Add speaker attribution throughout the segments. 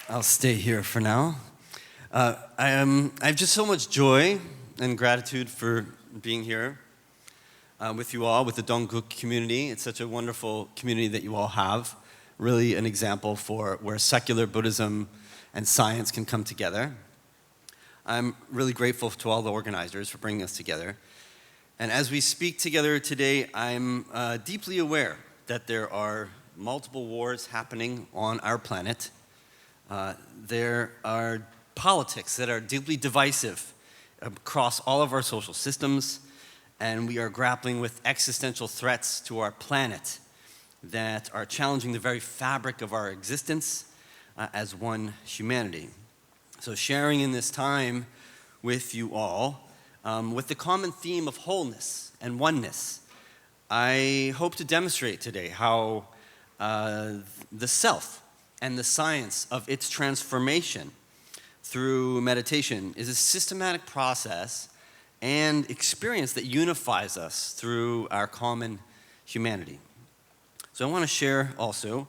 Speaker 1: I'll stay here for now. I have just so much joy and gratitude for being here with you all, with the Dongguk community. It's such a wonderful community that you all have. Really an example for where secular Buddhism and science can come together. I'm really grateful to all the organizers for bringing us together. And as we speak together today, I'm deeply aware that there are multiple wars happening on our planet. There are politics that are deeply divisive across all of our social systems, and we are grappling with existential threats to our planet that are challenging the very fabric of our existence as one humanity. So sharing in this time with you all, with the common theme of wholeness and oneness, I hope to demonstrate today how the self and the science of its transformation through meditation is a systematic process and experience that unifies us through our common humanity. So I want to share also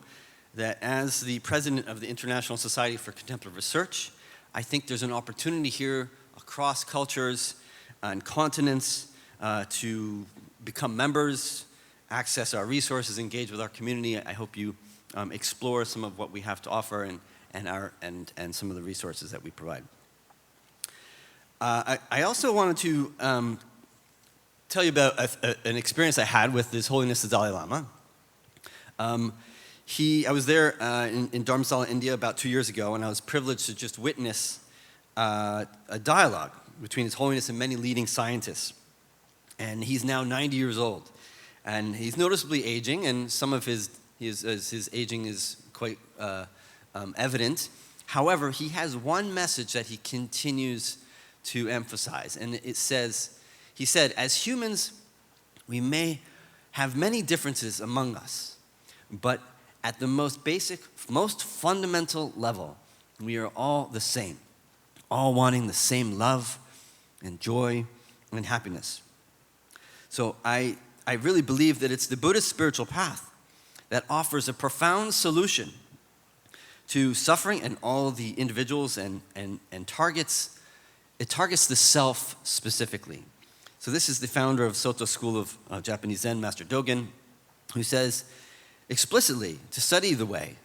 Speaker 1: that as the president of the International Society for Contemplative Research, I think there's an opportunity here across cultures and continents to become members, access our resources, engage with our community. I hope you explore some of what we have to offer and some of the resources that we provide. I also wanted to tell you about an experience I had with His Holiness the Dalai Lama. I was there in Dharamsala, India about 2 years ago, and I was privileged to just witness a dialogue between His Holiness and many leading scientists. And he's now 90 years old, and he's noticeably aging, and some of his aging is quite evident. However, he has one message that he continues to emphasize, and he said, as humans, we may have many differences among us, but at the most basic, most fundamental level, we are all the same, all wanting the same love and joy and happiness. So I really believe that it's the Buddhist spiritual path that offers a profound solution to suffering and all the individuals and targets the self specifically. So this is the founder of Soto School of Japanese Zen, Master Dogen, who says explicitly, to study the way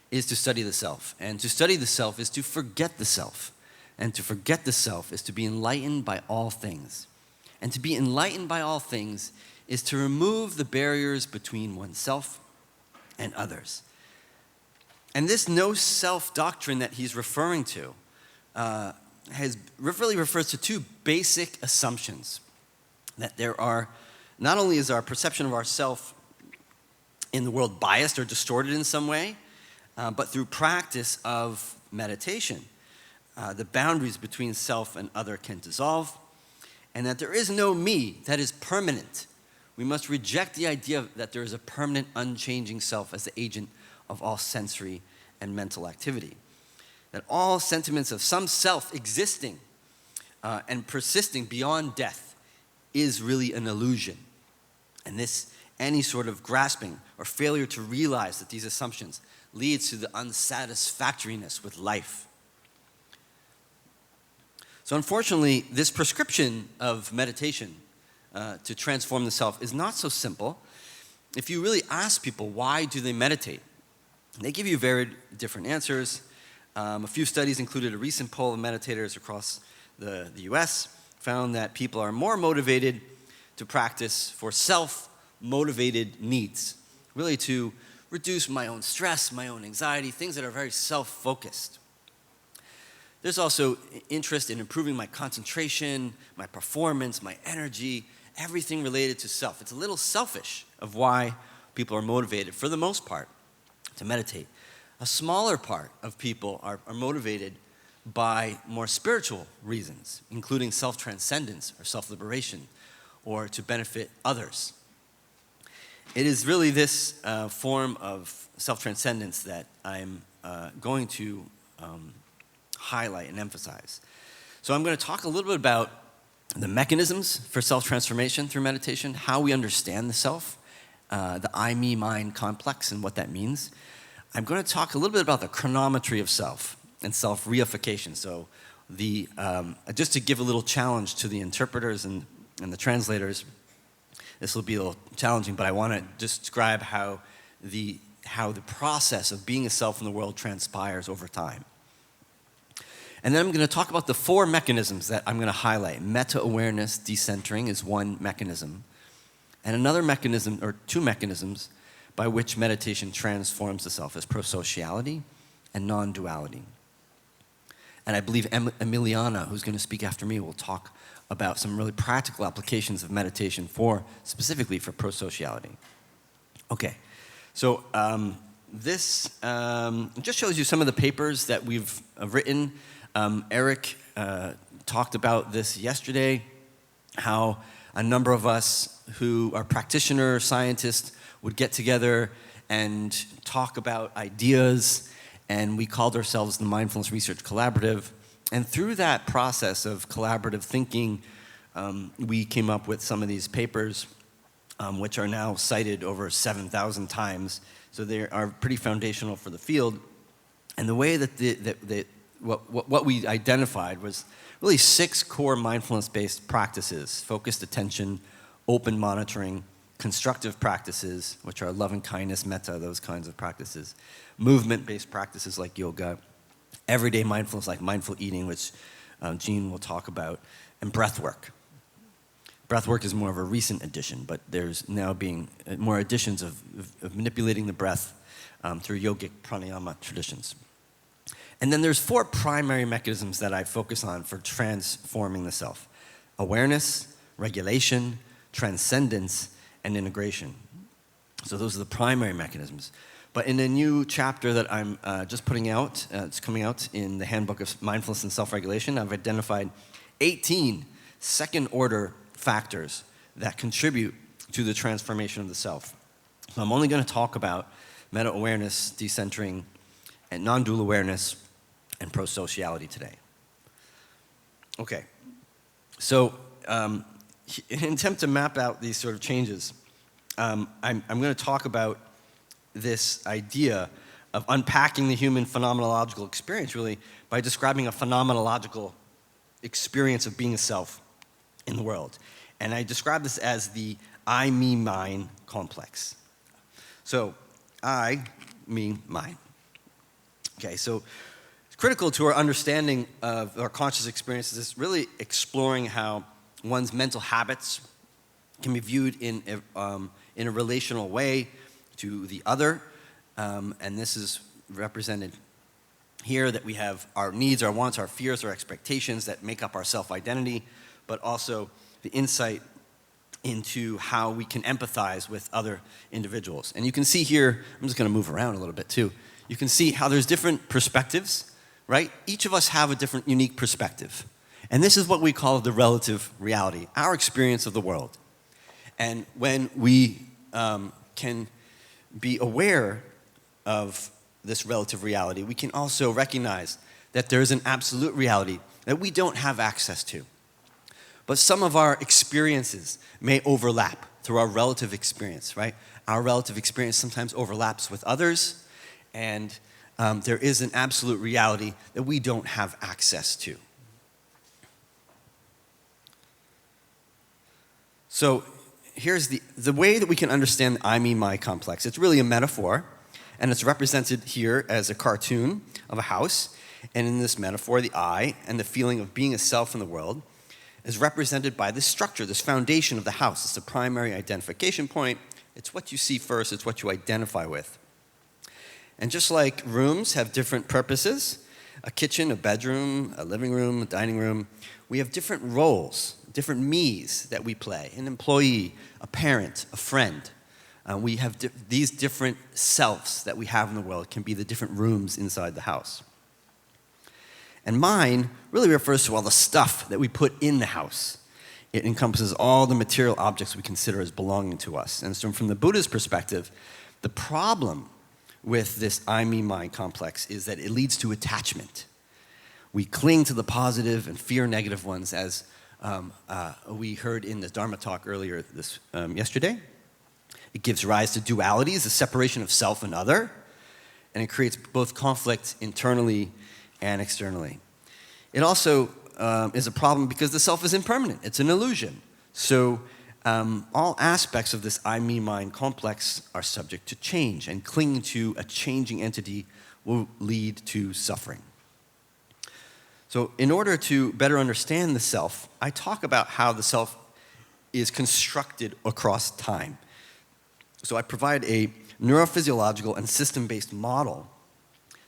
Speaker 1: is to study the self, and to study the self is to forget the self, and to forget the self is to be enlightened by all things. And to be enlightened by all things is to remove the barriers between oneself and others. And this no-self doctrine that he's referring to really refers to two basic assumptions. That there are, not only is our perception of ourself in the world biased or distorted in some way, but through practice of meditation, the boundaries between self and other can dissolve, and that there is no me that is permanent. We must reject the idea that there is a permanent, unchanging self as the agent of all sensory and mental activity. That all sentiments of some self existing and persisting beyond death is really an illusion. And any sort of grasping or failure to realize that these assumptions leads to the unsatisfactoriness with life. So unfortunately, this prescription of meditation to transform the self is not so simple. If you really ask people why do they meditate, they give you very different answers. A few studies included a recent poll of meditators across the US found that people are more motivated to practice for self-motivated needs, really to reduce my own stress, my own anxiety, things that are very self-focused. There's also interest in improving my concentration, my performance, my energy, everything related to self. It's a little selfish of why people are motivated, for the most part, to meditate. A smaller part of people are motivated by more spiritual reasons, including self-transcendence or self-liberation, or to benefit others. It is really this form of self-transcendence that I'm going to highlight and emphasize. So I'm going to talk a little bit about the mechanisms for self-transformation through meditation, how we understand the self, the I, me, mine complex and what that means. I'm going to talk a little bit about the chronometry of self and self-reification. So just to give a little challenge to the interpreters and the translators, this will be a little challenging, but I want to describe how the process of being a self in the world transpires over time. And then I'm going to talk about the 4 mechanisms that I'm going to highlight. Meta-awareness, decentering is one mechanism. And another mechanism, or 2 mechanisms, by which meditation transforms the self is prosociality and non-duality. And I believe Emiliana, who's going to speak after me, will talk about some really practical applications of meditation specifically for prosociality. Okay, so this just shows you some of the papers that we've written. Eric talked about this yesterday, how a number of us who are practitioners, scientists, would get together and talk about ideas, and we called ourselves the Mindfulness Research Collaborative. And through that process of collaborative thinking, we came up with some of these papers, which are now cited over 7,000 times. So they are pretty foundational for the field. And the way that what we identified was really 6 core mindfulness-based practices: focused attention, open monitoring, constructive practices, which are love and kindness, metta, those kinds of practices, movement-based practices like yoga, everyday mindfulness like mindful eating, which Jean will talk about, and breath work. Breath work is more of a recent addition, but there's now being more additions of manipulating the breath through yogic pranayama traditions. And then there's 4 primary mechanisms that I focus on for transforming the self: awareness, regulation, transcendence, and integration. So those are the primary mechanisms. But in a new chapter that I'm just putting out, it's coming out in the Handbook of Mindfulness and Self-Regulation, I've identified 18 second-order factors that contribute to the transformation of the self. So I'm only going to talk about meta-awareness, decentering, and non-dual awareness, and prosociality today. Okay, so in an attempt to map out these sort of changes, I'm going to talk about this idea of unpacking the human phenomenological experience, really, by describing a phenomenological experience of being a self in the world. And I describe this as the I, me, mine complex. So, I, me, mine. Okay, so it's critical to our understanding of our conscious experiences is really exploring how one's mental habits can be viewed in a relational way to the other, and this is represented here, that we have our needs, our wants, our fears, our expectations that make up our self-identity, but also the insight into how we can empathize with other individuals. And you can see here, I'm just going to move around a little bit too, you can see how there's different perspectives, right? Each of us have a different unique perspective. And this is what we call the relative reality, our experience of the world. And when we can be aware of this relative reality, we can also recognize that there is an absolute reality that we don't have access to. But some of our experiences may overlap through our relative experience, right? Our relative experience sometimes overlaps with others, and there is an absolute reality that we don't have access to. So here's the way that we can understand the I, me, my complex. It's really a metaphor, and it's represented here as a cartoon of a house. And in this metaphor, the I and the feeling of being a self in the world is represented by this structure, this foundation of the house. It's the primary identification point. It's what you see first. It's what you identify with. And just like rooms have different purposes, a kitchen, a bedroom, a living room, a dining room, we have different roles, different me's that we play: an employee, a parent, a friend. We have these different selves that we have in the world. It can be the different rooms inside the house. And mine really refers to all the stuff that we put in the house. It encompasses all the material objects we consider as belonging to us. And so from the Buddha's perspective, the problem with this I, me, mine complex is that it leads to attachment. We cling to the positive and fear negative ones, as we heard in the Dharma talk earlier yesterday. It gives rise to dualities, the separation of self and other. and it creates both conflict internally and externally. It also is a problem because the self is impermanent. It's an illusion. So all aspects of this I, me, mine complex are subject to change, and clinging to a changing entity will lead to suffering. So in order to better understand the self, I talk about how the self is constructed across time. So I provide a neurophysiological and system-based model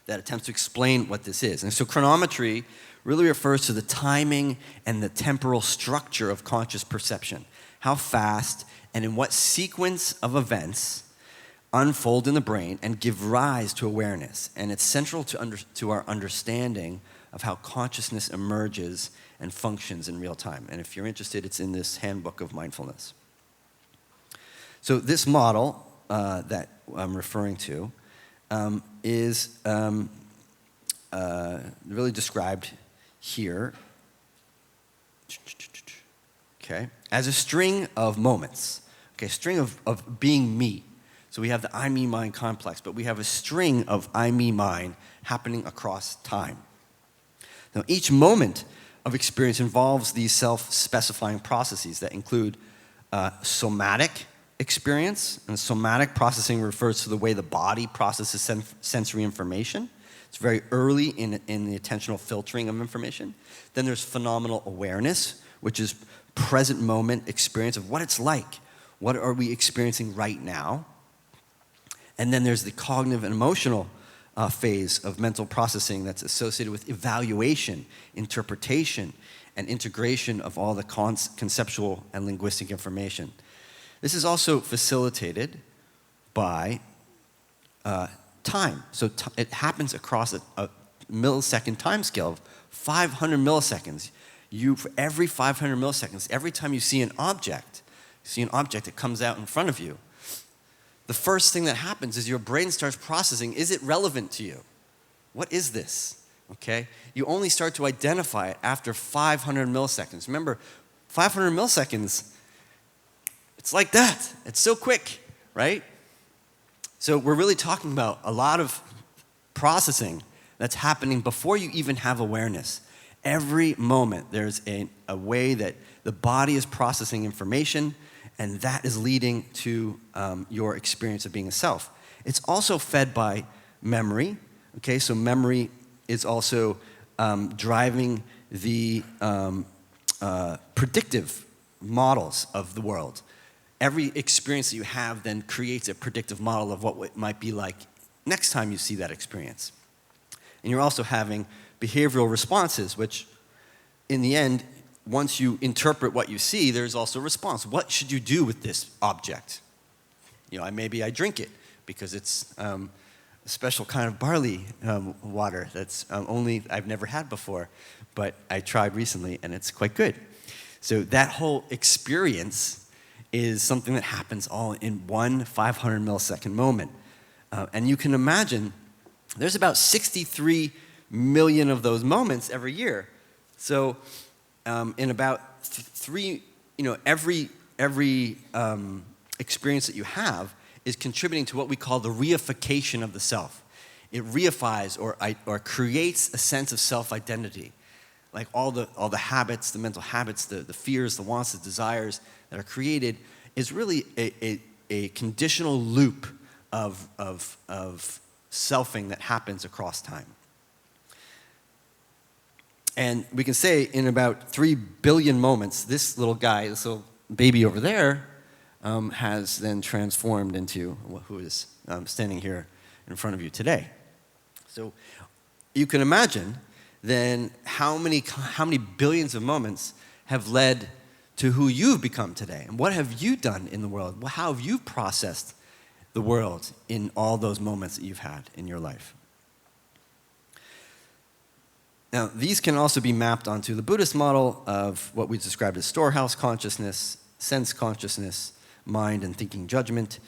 Speaker 1: that attempts to explain what this is. And so chronometry really refers to the timing and the temporal structure of conscious perception, how fast and in what sequence of events unfold in the brain and give rise to awareness. And it's central to our understanding of how consciousness emerges and functions in real time. And if you're interested, it's in this handbook of mindfulness. So this model that I'm referring to is really described here, okay, as a string of moments, okay, a string of being me. So we have the I, me, mine complex, but we have a string of I, me, mine happening across time. Now, each moment of experience involves these self-specifying processes that include somatic experience, and somatic processing refers to the way the body processes sensory information. It's very early in the attentional filtering of information. Then there's phenomenal awareness, which is present moment experience of what it's like. What are we experiencing right now? And then there's the cognitive and emotional phase of mental processing that's associated with evaluation, interpretation, and integration of all the conceptual and linguistic information. This is also facilitated by time. So it happens across a millisecond time scale of 500 milliseconds. For every 500 milliseconds, every time you see an object that comes out in front of you, the first thing that happens is your brain starts processing, is it relevant to you? What is this? Okay? You only start to identify it after 500 milliseconds. Remember, 500 milliseconds, it's like that. It's so quick, right? So we're really talking about a lot of processing that's happening before you even have awareness. Every moment there's a way that the body is processing information, and that is leading to your experience of being a self. It's also fed by memory. Okay, so memory is also driving the predictive models of the world. Every experience that you have then creates a predictive model of what it might be like next time you see that experience. And you're also having behavioral responses, which in the end, once you interpret what you see, there's also a response. What should you do with this object? Maybe I drink it because it's a special kind of barley water that's I've never had before, but I tried recently and it's quite good. So that whole experience is something that happens all in one 500 millisecond moment. And you can imagine there's about 63 million of those moments every year. So in about every experience that you have is contributing to what we call the reification of the self. It reifies or creates a sense of self-identity. Like all the habits, the mental habits, the fears, the wants, the desires that are created is really a conditional loop of selfing that happens across time. And we can say in about 3 billion moments, this little guy, this little baby over there, has then transformed into who is standing here in front of you today. So you can imagine then how many billions of moments have led to who you've become today. And what have you done in the world? How have you processed the world in all those moments that you've had in your life? Now, these can also be mapped onto the Buddhist model of what we described as storehouse consciousness, sense consciousness, mind and thinking judgment.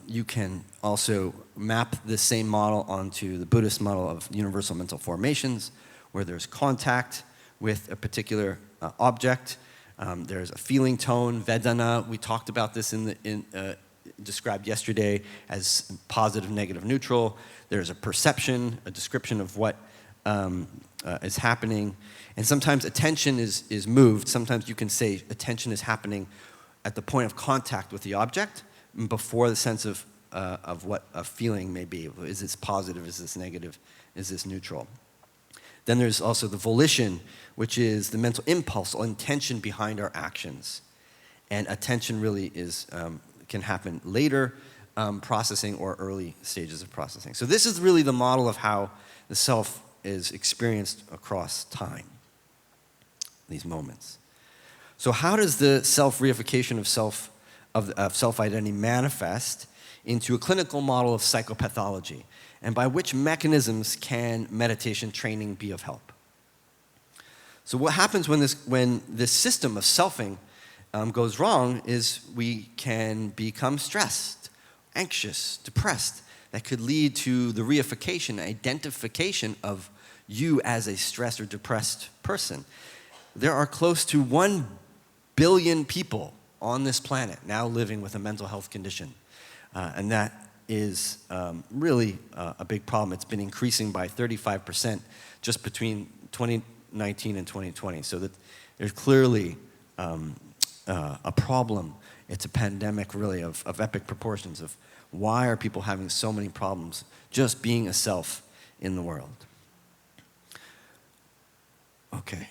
Speaker 1: You can also map the same model onto the Buddhist model of universal mental formations, where there's contact with a particular object. There's a feeling tone, Vedana. We talked about this in described yesterday as positive, negative, neutral. There's a perception, a description of what is happening. And sometimes attention is moved. Sometimes you can say attention is happening at the point of contact with the object before the sense of what a feeling may be. Is this positive? Is this negative? Is this neutral? Then there's also the volition, which is the mental impulse or intention behind our actions. And attention really can happen later processing or early stages of processing. So this is really the model of how the self is experienced across time, these moments. So how does the self-reification of self-identity manifest into a clinical model of psychopathology? And by which mechanisms can meditation training be of help? So what happens when this system of selfing goes wrong is we can become stressed, anxious, depressed. That could lead to the reification, identification of you as a stressed or depressed person. There are close to 1 billion people on this planet now living with a mental health condition. And that is really a big problem. It's been increasing by 35% just between 2019 and 2020. So that there's clearly a problem. It's a pandemic really of epic proportions of why are people having so many problems just being a self in the world. Okay.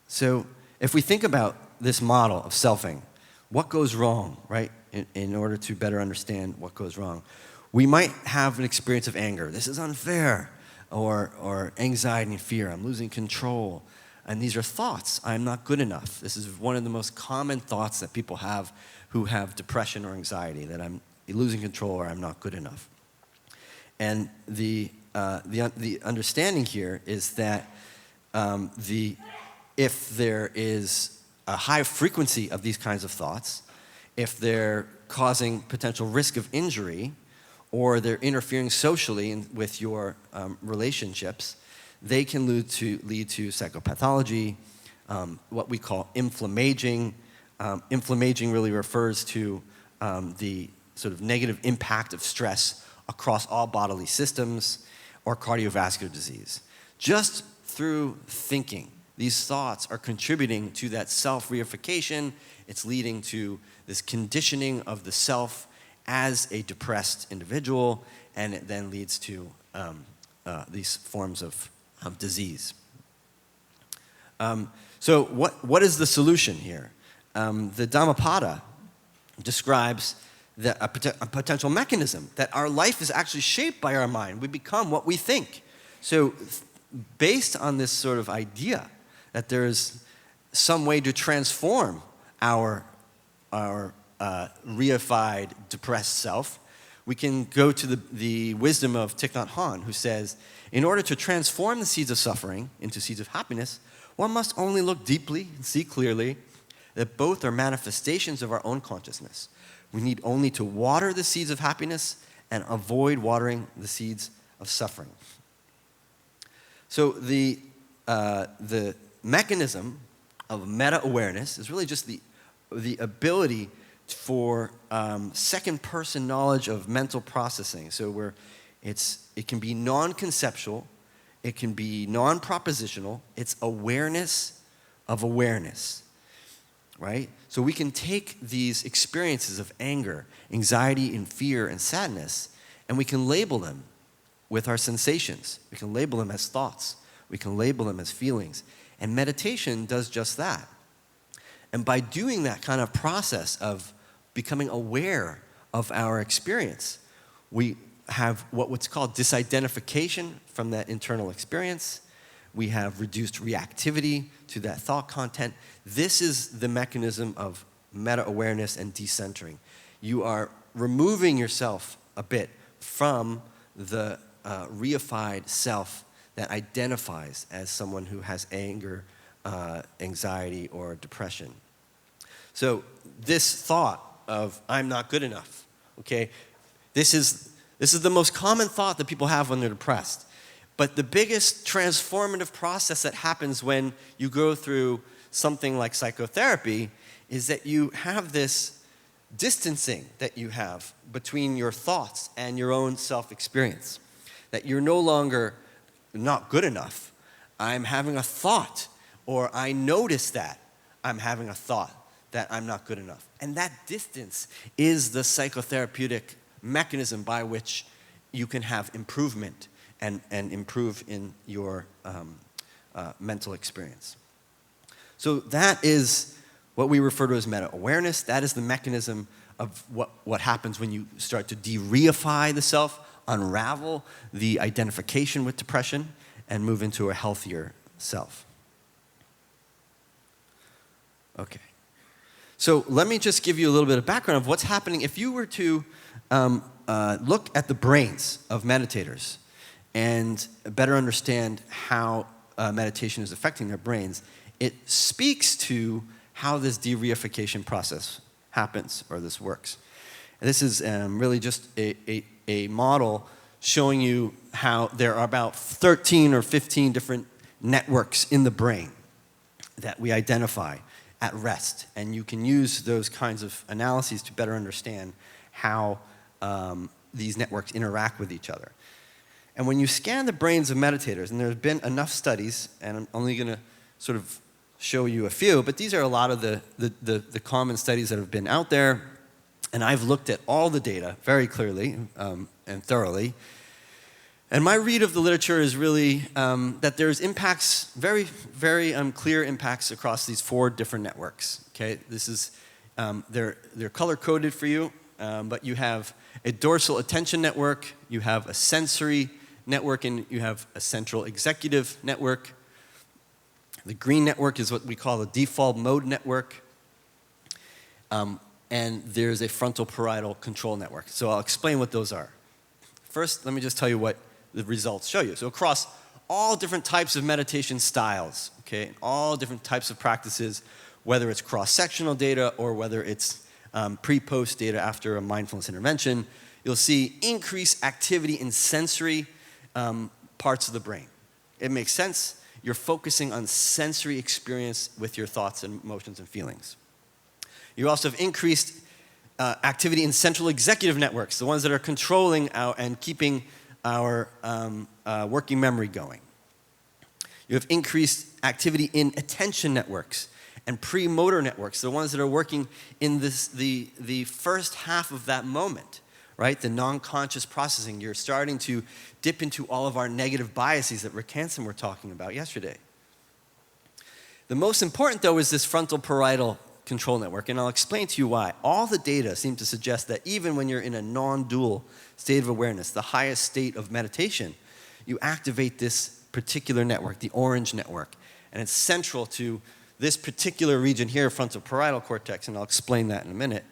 Speaker 1: So if we think about this model of selfing, what goes wrong, right? In order to better understand what goes wrong, we might have an experience of anger. This is unfair. Or anxiety and fear. I'm losing control. And these are thoughts. I'm not good enough. This is one of the most common thoughts that people have who have depression or anxiety, that I'm losing control or I'm not good enough. And the understanding here is that if there is a high frequency of these kinds of thoughts, if they're causing potential risk of injury, or they're interfering socially with your relationships, they can lead to psychopathology, what we call inflammaging. Inflammaging really refers to the sort of negative impact of stress across all bodily systems, or cardiovascular disease. Just through thinking, these thoughts are contributing to that self-reification. It's leading to this conditioning of the self as a depressed individual, and it then leads to these forms of disease. So what is the solution here? The Dhammapada describes a potential mechanism that our life is actually shaped by our mind. We become what we think. So based on this sort of idea that there's some way to transform our reified, depressed self, we can go to the wisdom of Thich Nhat Hanh, who says, in order to transform the seeds of suffering into seeds of happiness, one must only look deeply and see clearly that both are manifestations of our own consciousness. We need only to water the seeds of happiness and avoid watering the seeds of suffering. So the mechanism of meta-awareness is really just the ability for second-person knowledge of mental processing. So it can be non-conceptual, it can be non-propositional. It's awareness of awareness, right? So we can take these experiences of anger, anxiety, and fear and sadness, and we can label them with our sensations. We can label them as thoughts. We can label them as feelings. And meditation does just that. And by doing that kind of process of becoming aware of our experience, we have what's called disidentification from that internal experience. We have reduced reactivity to that thought content. This is the mechanism of meta-awareness and decentering. You are removing yourself a bit from the reified self that identifies as someone who has anger, anxiety, or depression. So this thought of I'm not good enough, okay, this is the most common thought that people have when they're depressed. But the biggest transformative process that happens when you go through something like psychotherapy is that you have this distancing that you have between your thoughts and your own self-experience. That you're no longer not good enough. I'm having a thought, or I notice that I'm having a thought that I'm not good enough. And that distance is the psychotherapeutic mechanism by which you can have improvement and improve in your mental experience. So that is what we refer to as meta-awareness. That is the mechanism of what happens when you start to de-reify the self, unravel the identification with depression, and move into a healthier self. Okay. So let me just give you a little bit of background of what's happening. If you were to look at the brains of meditators and better understand how meditation is affecting their brains, it speaks to how this de-reification process happens, or this works. And this is really just a model showing you how there are about 13 or 15 different networks in the brain that we identify at rest. And you can use those kinds of analyses to better understand how these networks interact with each other. And when you scan the brains of meditators, and there's been enough studies, and I'm only going to sort of show you a few, but these are a lot of the common studies that have been out there, and I've looked at all the data very clearly and thoroughly. And my read of the literature is really that there's impacts, very, very clear impacts across these 4 different networks. Okay, this is they're color coded for you, but you have a dorsal attention network, you have a sensory network, and you have a central executive network. The green network is what we call the default mode network, and there's a frontal parietal control network. So I'll explain what those are. First, let me just tell you what the results show you. So across all different types of meditation styles, okay, all different types of practices, whether it's cross-sectional data or whether it's pre-post data after a mindfulness intervention, you'll see increased activity in sensory parts of the brain. It makes sense. You're focusing on sensory experience with your thoughts and emotions and feelings. You also have increased activity in central executive networks, the ones that are controlling and keeping our working memory going. You have increased activity in attention networks and premotor networks, the ones that are working in the first half of that moment, right? The non-conscious processing. You're starting to dip into all of our negative biases that Rick Hansen were talking about yesterday. The most important, though, is this frontal parietal control network, and I'll explain to you why. All the data seem to suggest that even when you're in a non-dual state of awareness, the highest state of meditation, you activate this particular network, the orange network, and it's central to this particular region here, frontal parietal cortex, and I'll explain that in a minute,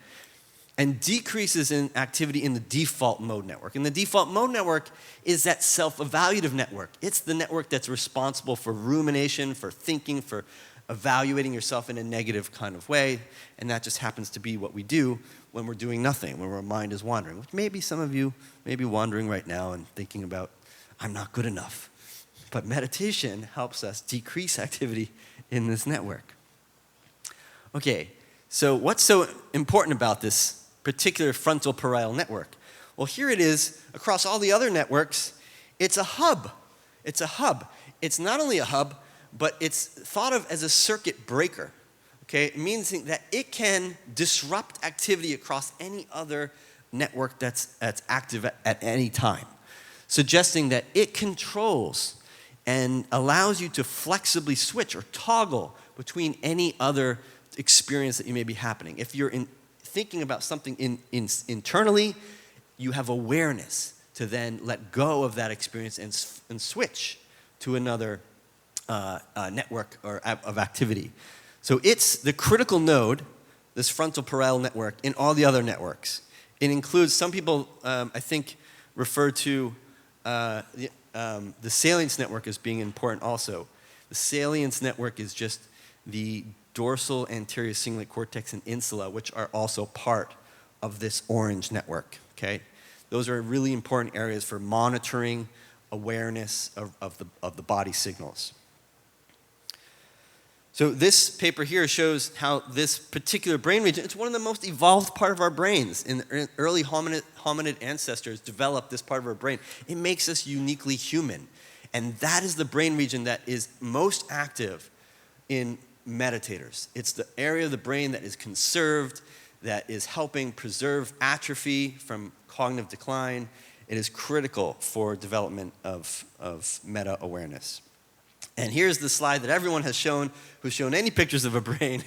Speaker 1: and decreases in activity in the default mode network. And the default mode network is that self-evaluative network. It's the network that's responsible for rumination, for thinking, for evaluating yourself in a negative kind of way, and that just happens to be what we do when we're doing nothing, when our mind is wandering, which maybe some of you may be wandering right now and thinking about, I'm not good enough. But meditation helps us decrease activity in this network. Okay, so what's so important about this particular frontal parietal network? Well, here it is across all the other networks. It's a hub. It's a hub. It's not only a hub, but it's thought of as a circuit breaker. Okay, it means that it can disrupt activity across any other network that's active at any time, suggesting that it controls and allows you to flexibly switch or toggle between any other experience that you may be happening. If you're thinking about something internally, you have awareness to then let go of that experience and switch to another network of activity. So it's the critical node, this frontal parietal network, in all the other networks. It includes, some people, I think, refer to the salience network as being important also. The salience network is just the dorsal anterior cingulate cortex and insula, which are also part of this orange network, okay? Those are really important areas for monitoring awareness of the body signals. So this paper here shows how this particular brain region, it's one of the most evolved part of our brains. In the early hominid ancestors developed this part of our brain. It makes us uniquely human. And that is the brain region that is most active in meditators. It's the area of the brain that is conserved, that is helping preserve atrophy from cognitive decline. It is critical for development of meta-awareness. And here's the slide that everyone has shown, who's shown any pictures of a brain,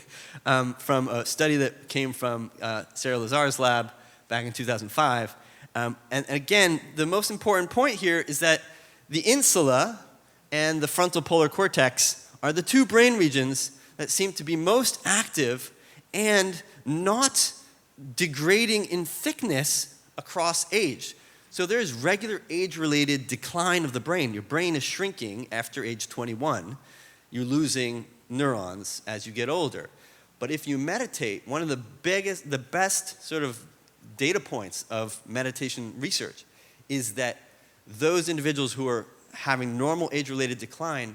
Speaker 1: from a study that came from Sarah Lazar's lab back in 2005. And again, the most important point here is that the insula and the frontal polar cortex are the two brain regions that seem to be most active and not degrading in thickness across age. So there's regular age-related decline of the brain. Your brain is shrinking after age 21. You're losing neurons as you get older. But if you meditate, one of the best sort of data points of meditation research is that those individuals who are having normal age-related decline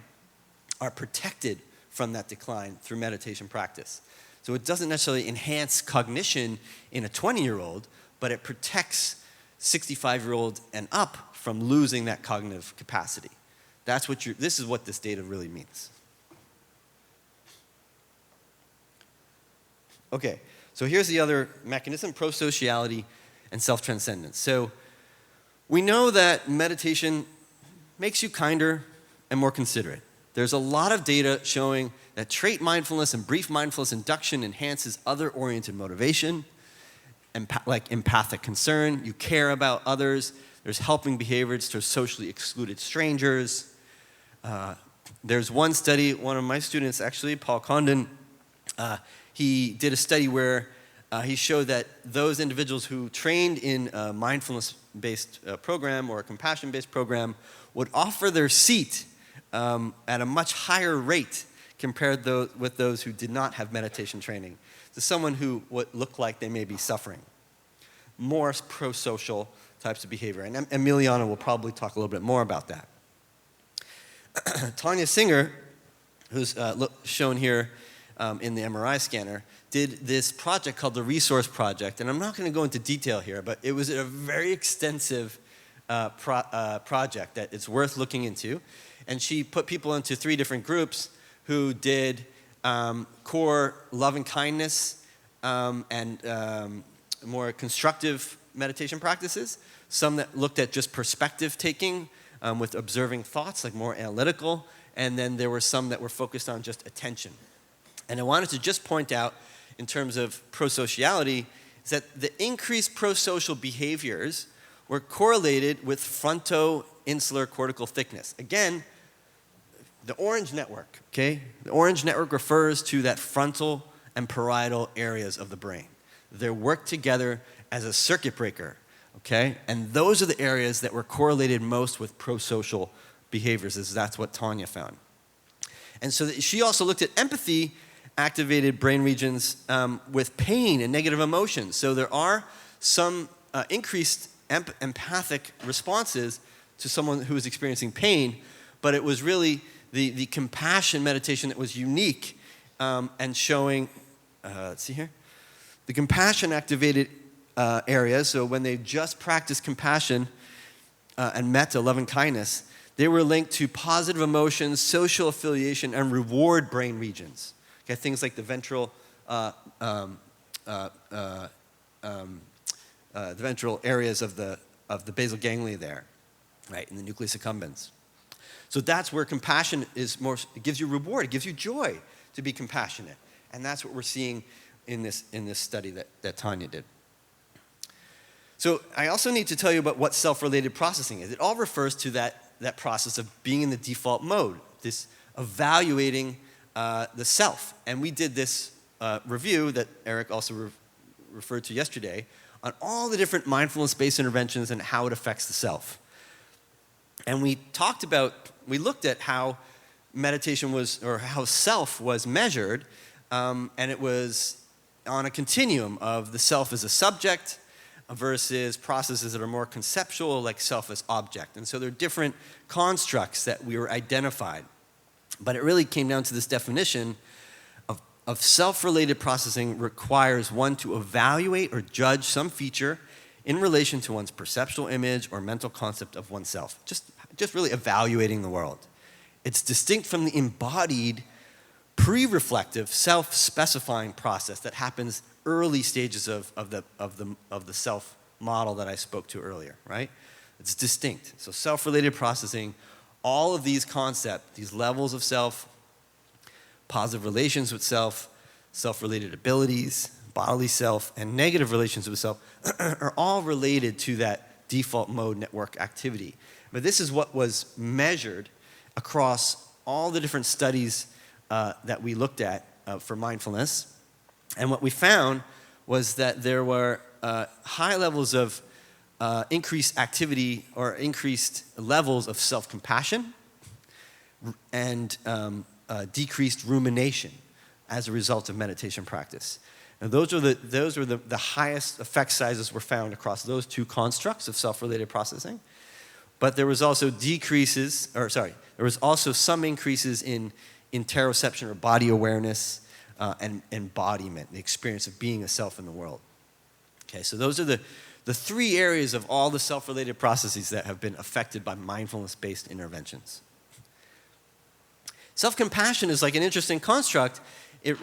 Speaker 1: are protected from that decline through meditation practice. So it doesn't necessarily enhance cognition in a 20-year-old, but it protects 65-year-old and up from losing that cognitive capacity. This is what this data really means. Okay, so here's the other mechanism, prosociality and self-transcendence. So we know that meditation makes you kinder and more considerate. There's a lot of data showing that trait mindfulness and brief mindfulness induction enhances other-oriented motivation, like empathic concern. You care about others. There's helping behaviors to socially excluded strangers. There's one study, one of my students actually, Paul Condon, he did a study where he showed that those individuals who trained in a mindfulness-based program or a compassion-based program would offer their seat at a much higher rate compared with those who did not have meditation training, to someone who would look like they may be suffering. More pro-social types of behavior. And Emiliana will probably talk a little bit more about that. Tanya Singer, who's shown here in the MRI scanner, did this project called the Resource Project. And I'm not going to go into detail here, but it was a very extensive project that it's worth looking into. And she put people into 3 different groups who did core love and kindness and more constructive meditation practices. Some that looked at just perspective taking with observing thoughts, like more analytical. And then there were some that were focused on just attention. And I wanted to just point out, in terms of prosociality, is that the increased prosocial behaviors were correlated with frontoinsular cortical thickness. Again, the orange network, okay? The orange network refers to that frontal and parietal areas of the brain. They work together as a circuit breaker, okay? And those are the areas that were correlated most with prosocial behaviors, as that's what Tanya found. And so she also looked at empathy activated brain regions with pain and negative emotions. So there are some increased empathic responses to someone who is experiencing pain, but it was really the compassion meditation that was unique and showing, let's see here, the compassion activated areas. So when they just practiced compassion and metta, love and kindness, they were linked to positive emotions, social affiliation, and reward brain regions. Okay, things like the ventral areas of the basal ganglia there, right, in the nucleus accumbens. So that's where compassion is more. It gives you reward. It gives you joy to be compassionate, and that's what we're seeing in this study that Tanya did. So I also need to tell you about what self-related processing is. It all refers to that process of being in the default mode, this evaluating the self. And we did this review that Eric also referred to yesterday on all the different mindfulness-based interventions and how it affects the self. And we looked at how meditation was, or how self was measured, and it was on a continuum of the self as a subject versus processes that are more conceptual, like self as object. And so there are different constructs that we were identified. But it really came down to this definition of self-related processing requires one to evaluate or judge some feature in relation to one's perceptual image or mental concept of oneself. Just really evaluating the world. It's distinct from the embodied, pre-reflective, self-specifying process that happens early stages of the self model that I spoke to earlier, right? It's distinct. So self-related processing, all of these concepts, these levels of self, positive relations with self, self-related abilities, bodily self, and negative relations with self are all related to that default mode network activity. But this is what was measured across all the different studies that we looked at for mindfulness. And what we found was that there were high levels of increased activity or increased levels of self-compassion and decreased rumination as a result of meditation practice. And those were the highest effect sizes were found across those two constructs of self-related processing. But there was also some increases in interoception or body awareness and embodiment, the experience of being a self in the world. Okay, so those are the three areas of all the self-related processes that have been affected by mindfulness-based interventions. Self-compassion is like an interesting construct. It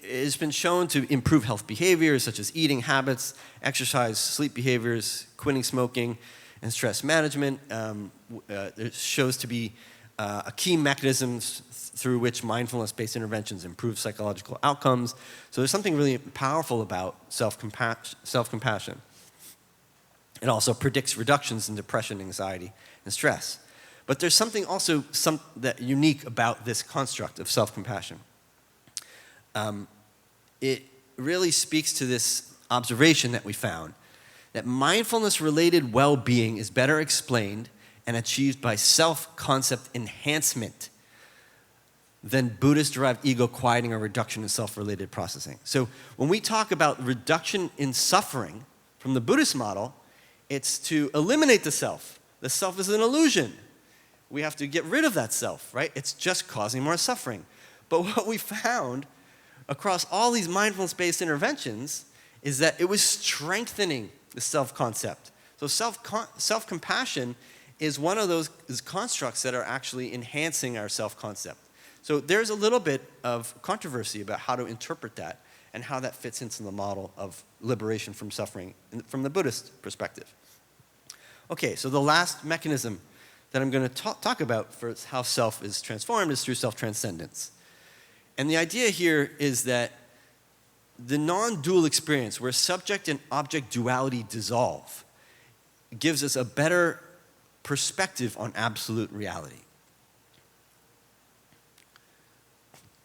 Speaker 1: has been shown to improve health behaviors such as eating habits, exercise, sleep behaviors, quitting smoking, and stress management. It shows to be a key mechanism through which mindfulness-based interventions improve psychological outcomes. So there's something really powerful about self-compassion. It also predicts reductions in depression, anxiety, and stress. But there's something also that unique about this construct of self-compassion. It really speaks to this observation that we found, that mindfulness-related well-being is better explained and achieved by self-concept enhancement than Buddhist-derived ego quieting or reduction in self-related processing. So when we talk about reduction in suffering from the Buddhist model, it's to eliminate the self. The self is an illusion. We have to get rid of that self, right? It's just causing more suffering. But what we found across all these mindfulness-based interventions is that it was strengthening the self-concept. So self-compassion is one of those constructs that are actually enhancing our self-concept. So there's a little bit of controversy about how to interpret that and how that fits into the model of liberation from suffering from the Buddhist perspective. Okay, so the last mechanism that I'm going to talk about for how self is transformed is through self-transcendence. And the idea here is that the non-dual experience where subject and object duality dissolve gives us a better perspective on absolute reality.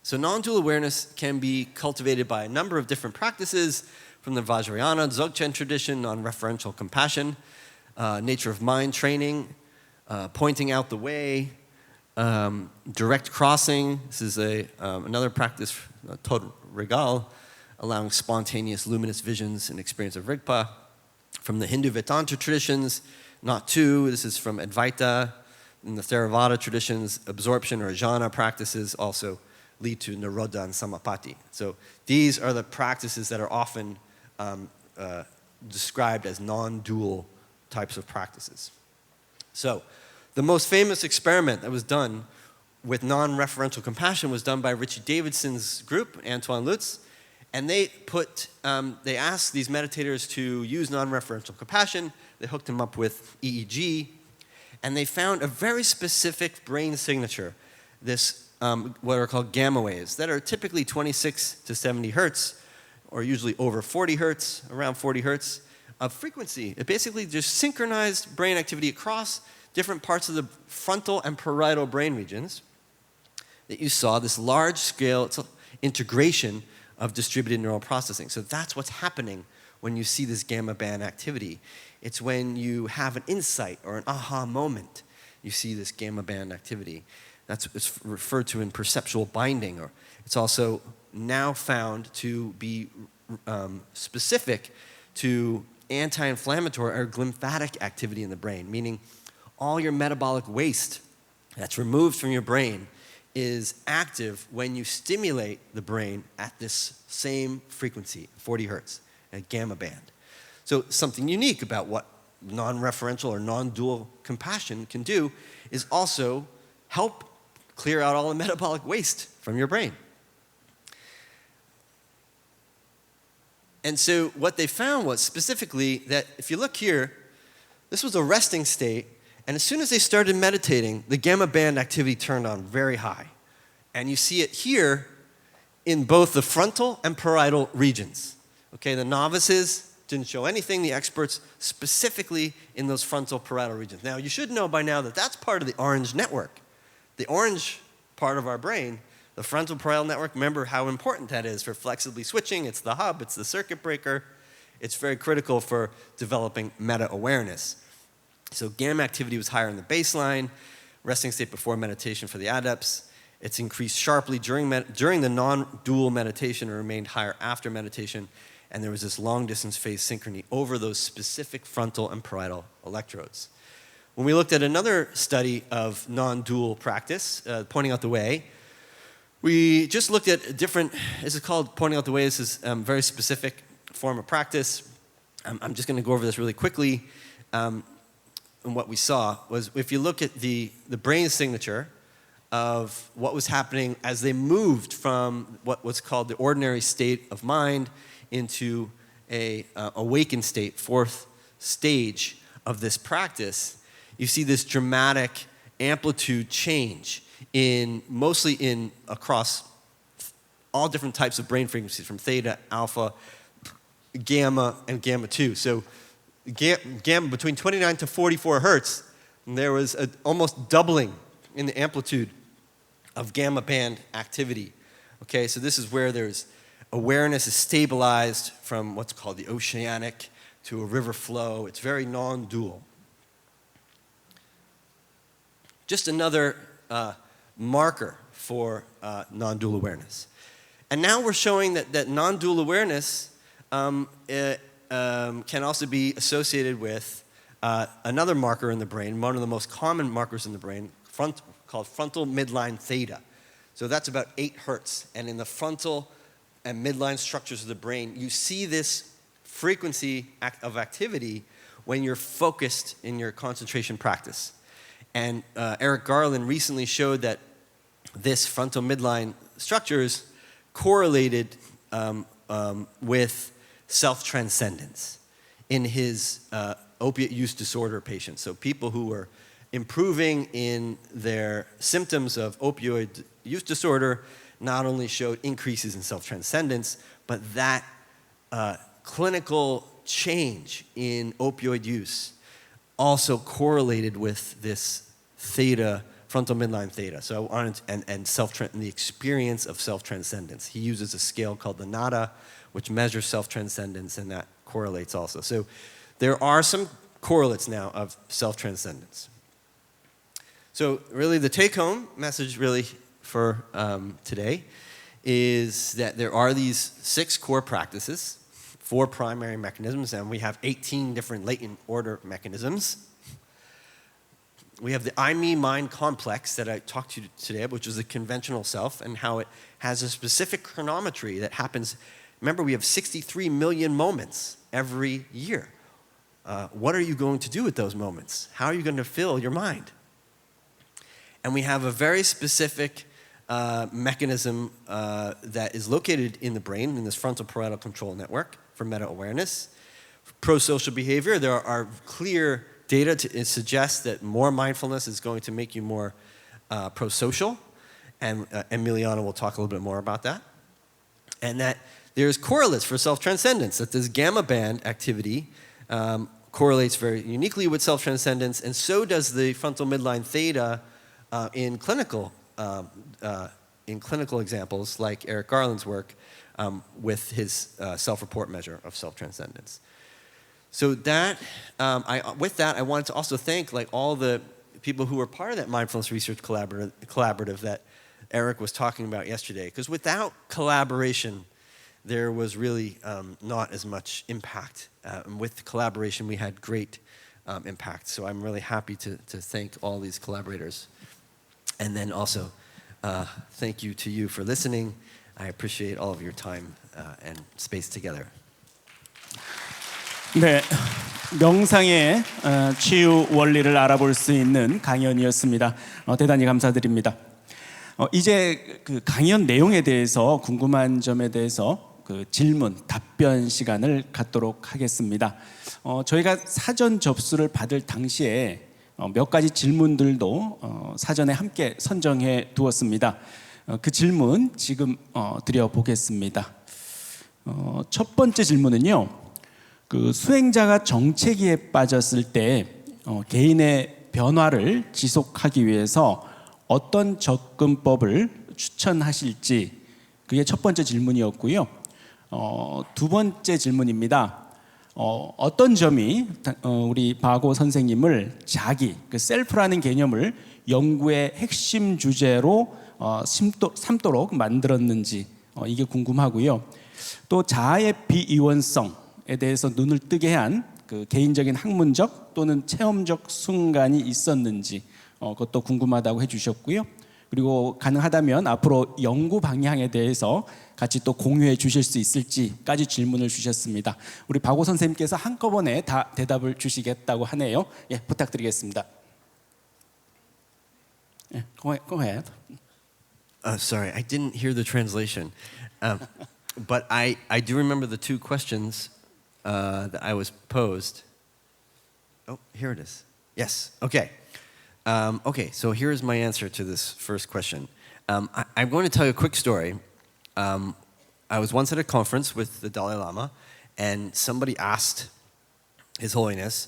Speaker 1: So non-dual awareness can be cultivated by a number of different practices, from the Vajrayana, Dzogchen tradition, non-referential compassion, nature of mind training, pointing out the way, direct crossing. This is another practice, Tod Regal, allowing spontaneous luminous visions and experience of Rigpa. From the Hindu Vedanta traditions, Not Two. This is from Advaita. In the Theravada traditions, absorption or jhana practices also lead to Nirodha and Samapatti. So these are the practices that are often described as non-dual types of practices. So the most famous experiment that was done with non-referential compassion was done by Richie Davidson's group, Antoine Lutz, and they asked these meditators to use non-referential compassion. They hooked them up with EEG, and they found a very specific brain signature, what are called gamma waves, that are typically 26 to 70 hertz, or usually over 40 hertz, around 40 hertz of frequency. It basically just synchronized brain activity across different parts of the frontal and parietal brain regions that you saw this large-scale integration of distributed neural processing. So that's what's happening when you see this gamma band activity. It's when you have an insight or an aha moment, you see this gamma band activity. It's referred to in perceptual binding, or it's also now found to be specific to anti-inflammatory or glymphatic activity in the brain, meaning all your metabolic waste that's removed from your brain is active when you stimulate the brain at this same frequency, 40 hertz, a gamma band. So something unique about what non-referential or non-dual compassion can do is also help clear out all the metabolic waste from your brain. And so what they found was specifically that if you look here, this was a resting state, and as soon as they started meditating, the gamma band activity turned on very high. And you see it here in both the frontal and parietal regions. Okay, the novices didn't show anything, the experts specifically in those frontal parietal regions. Now, you should know by now that that's part of the orange network. The orange part of our brain, the frontal parietal network, remember how important that is for flexibly switching. It's the hub, it's the circuit breaker. It's very critical for developing meta-awareness. So gamma activity was higher in the baseline, resting state before meditation for the adepts. It's increased sharply during the non-dual meditation and remained higher after meditation. And there was this long-distance phase synchrony over those specific frontal and parietal electrodes. When we looked at another study of non-dual practice, pointing out the way, we just looked at different, this is called pointing out the way. This is a very specific form of practice. I'm just going to go over this really quickly. And what we saw was if you look at the brain signature of what was happening as they moved from what was called the ordinary state of mind into a awakened state, fourth stage of this practice, you see this dramatic amplitude change mostly across all different types of brain frequencies, from theta, alpha, gamma, and gamma 2. So gamma between 29 to 44 hertz, there was almost doubling in the amplitude of gamma band activity. Okay, so this is where there's awareness is stabilized from what's called the oceanic to a river flow. It's very non-dual. Just another marker for non-dual awareness. And now we're showing that non-dual awareness can also be associated with another marker in the brain, one of the most common markers in the brain, called frontal midline theta. So that's about 8 hertz. And in the frontal and midline structures of the brain, you see this frequency of activity when you're focused in your concentration practice. And Eric Garland recently showed that this frontal midline structures correlated with self-transcendence in his opiate use disorder patients. So people who were improving in their symptoms of opioid use disorder not only showed increases in self-transcendence, but that clinical change in opioid use also correlated with this theta, frontal midline theta. So I wanted and the experience of self-transcendence. He uses a scale called the NADA, which measures self-transcendence, and that correlates also. So there are some correlates now of self-transcendence. So really the take-home message really for today is that there are these 6 core practices, 4 primary mechanisms, and we have 18 different latent order mechanisms. We have the I-me-mind complex that I talked to you today, which is the conventional self, and how it has a specific chronometry that happens. Remember, we have 63 million moments every year. What are you going to do with those moments? How are you going to fill your mind? And we have a very specific mechanism that is located in the brain, in this frontal parietal control network for meta-awareness. For pro-social behavior, there are clear data to suggest that more mindfulness is going to make you more pro-social, and Emiliana will talk a little bit more about that. And that there's correlates for self-transcendence, that this gamma band activity correlates very uniquely with self-transcendence, and so does the frontal midline theta in clinical examples, like Eric Garland's work with his self-report measure of self-transcendence. So that, with that, I wanted to also thank all the people who were part of that mindfulness research collaborative that Eric was talking about yesterday. Because without collaboration, there was really not as much impact. With collaboration, we had great impact. So I'm really happy to thank all these collaborators. And then also Thank you to you for listening. I appreciate all of your time and space together.
Speaker 2: 네, 명상의 치유 원리를 알아볼 수 있는 강연이었습니다. 대단히 감사드립니다. 이제 그 강연 내용에 대해서 궁금한 점에 대해서 그 질문, 답변 시간을 갖도록 하겠습니다. 저희가 사전 접수를 받을 당시에 몇 가지 질문들도 사전에 함께 선정해 두었습니다. 그 질문 지금 드려보겠습니다. 첫 번째 질문은요. 그 수행자가 정체기에 빠졌을 때 개인의 변화를 지속하기 위해서 어떤 접근법을 추천하실지, 그게 첫 번째 질문이었고요. 두 번째 질문입니다. 어떤 점이 우리 바고 선생님을 자기, 그 셀프라는 개념을 연구의 핵심 주제로 삼도록 만들었는지, 이게 궁금하고요. 또 자아의 비이원성에 대해서 눈을 뜨게 한 그 개인적인 학문적 또는 체험적 순간이 있었는지, 그것도 궁금하다고 해주셨고요. 그리고 가능하다면 앞으로 연구 방향에 대해서 같이 또 공유해 주실 수 있을지까지 질문을 주셨습니다. 우리 박오 선생님께서 한꺼번에 다 대답을 주시겠다고 하네요. 예, 부탁드리겠습니다. 예, go ahead.
Speaker 1: Sorry, I didn't hear the translation. But I do remember the two questions that I was posed. Oh, here it is. Yes, okay. Okay, so here's my answer to this first question. I'm going to tell you a quick story. I was once at a conference with the Dalai Lama, and somebody asked His Holiness,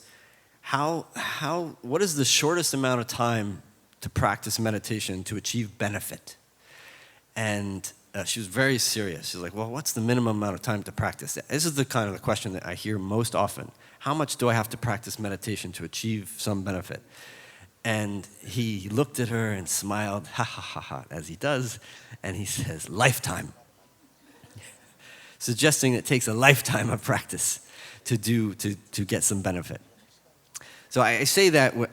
Speaker 1: what is the shortest amount of time to practice meditation to achieve benefit? And she was very serious. She's like, well, what's the minimum amount of time to practice? This is the kind of the question that I hear most often. How much do I have to practice meditation to achieve some benefit? And he looked at her and smiled, ha ha ha ha, as he does, and he says, lifetime. Suggesting it takes a lifetime of practice to get some benefit. So I say that with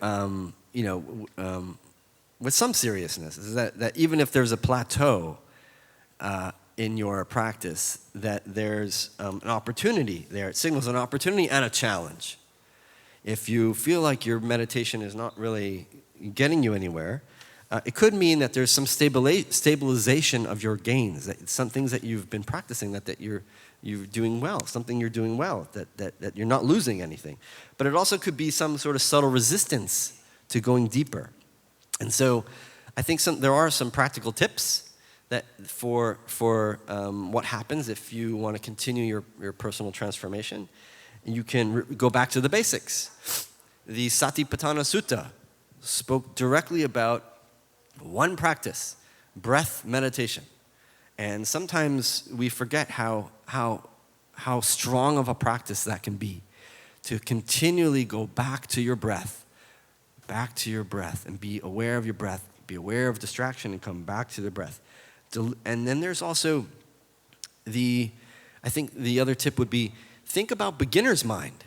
Speaker 1: some seriousness, is that even if there's a plateau in your practice, that there's an opportunity there. It signals an opportunity and a challenge. If you feel like your meditation is not really getting you anywhere, it could mean that there's some stabilization of your gains, that some things that you've been practicing that you're doing well, something you're doing well, that you're not losing anything. But it also could be some sort of subtle resistance to going deeper. And so I think there are some practical tips that for what happens if you want to continue your personal transformation. You can go back to the basics. The Satipatthana Sutta spoke directly about one practice, breath meditation. And sometimes we forget how strong of a practice that can be, to continually go back to your breath, and be aware of your breath, be aware of distraction, and come back to the breath. And then there's also I think the other tip would be, think about beginner's mind,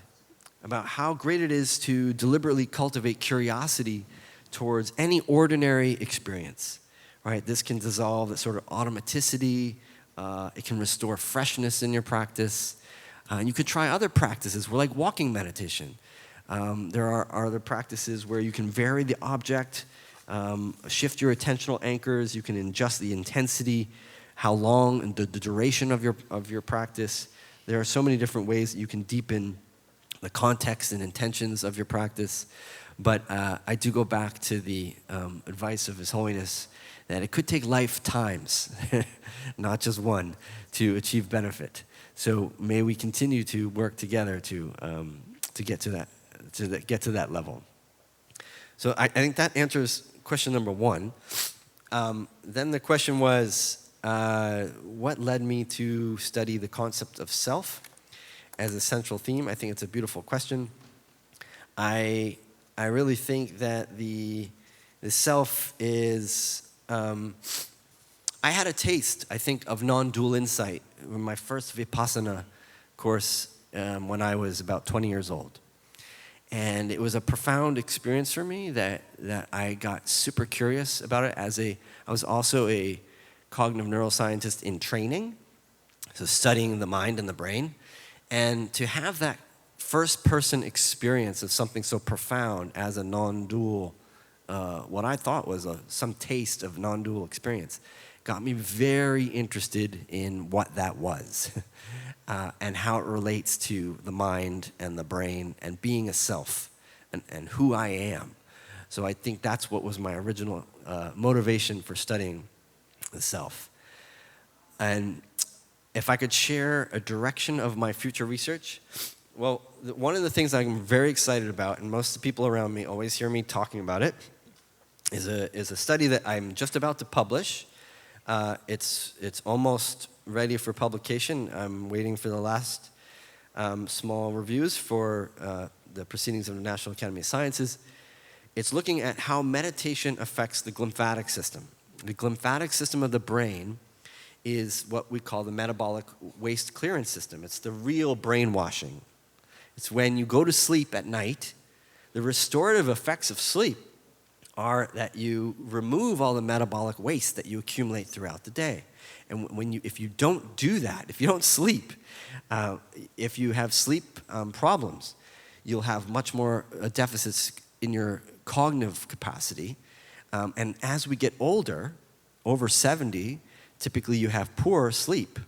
Speaker 1: about how great it is to deliberately cultivate curiosity towards any ordinary experience, right? This can dissolve that sort of automaticity. It can restore freshness in your practice. And you could try other practices, like walking meditation. There are other practices where you can vary the object, shift your attentional anchors. You can adjust the intensity, how long, and the duration of your practice. There are so many different ways that you can deepen the context and intentions of your practice. But I do go back to the advice of His Holiness that it could take lifetimes, not just one, to achieve benefit. So may we continue to work together to get to that level. So I think that answers question number one. Then the question was, what led me to study the concept of self as a central theme? I think it's a beautiful question. I really think that the self is, I had a taste, I think, of non-dual insight in my first Vipassana course when I was about 20 years old.
Speaker 3: And it was a profound experience for me that I got super curious about it. I was also a cognitive neuroscientist in training, so studying the mind and the brain. And to have that first-person experience of something so profound as a non-dual, what I thought was some taste of non-dual experience, got me very interested in what that was. And how it relates to the mind and the brain and being a self and who I am. So I think that's what was my original motivation for studying the self. And if I could share a direction of my future research, well, one of the things I'm very excited about, and most of the people around me always hear me talking about it, is a study that I'm just about to publish. It's almost ready for publication. I'm waiting for the last small reviews for the proceedings of the National Academy of Sciences. It's looking at how meditation affects the glymphatic system. The glymphatic system of the brain is what we call the metabolic waste clearance system. It's the real brainwashing. It's when you go to sleep at night, the restorative effects of sleep are that you remove all the metabolic waste that you accumulate throughout the day. And if you don't do that, if you don't sleep, if you have sleep problems, you'll have much more deficits in your cognitive capacity. And as we get older, over 70, typically you have poor sleep.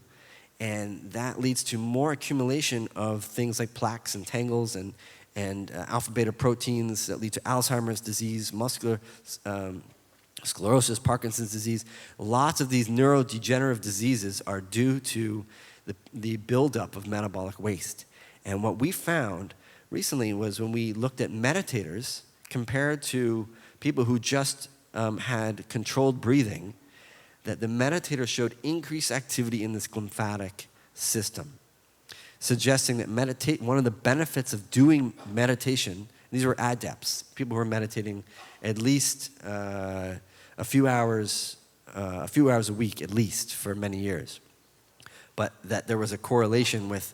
Speaker 3: And that leads to more accumulation of things like plaques and tangles and alpha-beta proteins that lead to Alzheimer's disease, muscular sclerosis, Parkinson's disease. Lots of these neurodegenerative diseases are due to the buildup of metabolic waste. And what we found recently was when we looked at meditators compared to people who just had controlled breathing, that the meditators showed increased activity in this glymphatic system, suggesting that one of the benefits of doing meditation, these were adepts, people who were meditating at least a few hours a week at least for many years, but that there was a correlation with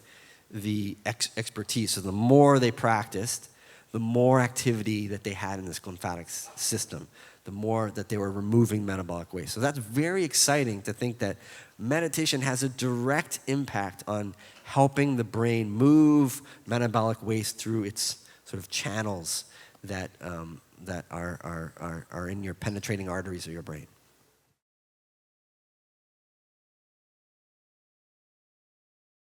Speaker 3: the expertise. So the more they practiced, the more activity that they had in this glymphatic system, the more that they were removing metabolic waste. So that's very exciting to think that meditation has a direct impact on helping the brain move metabolic waste through its sort of channels that are in your penetrating arteries of your brain.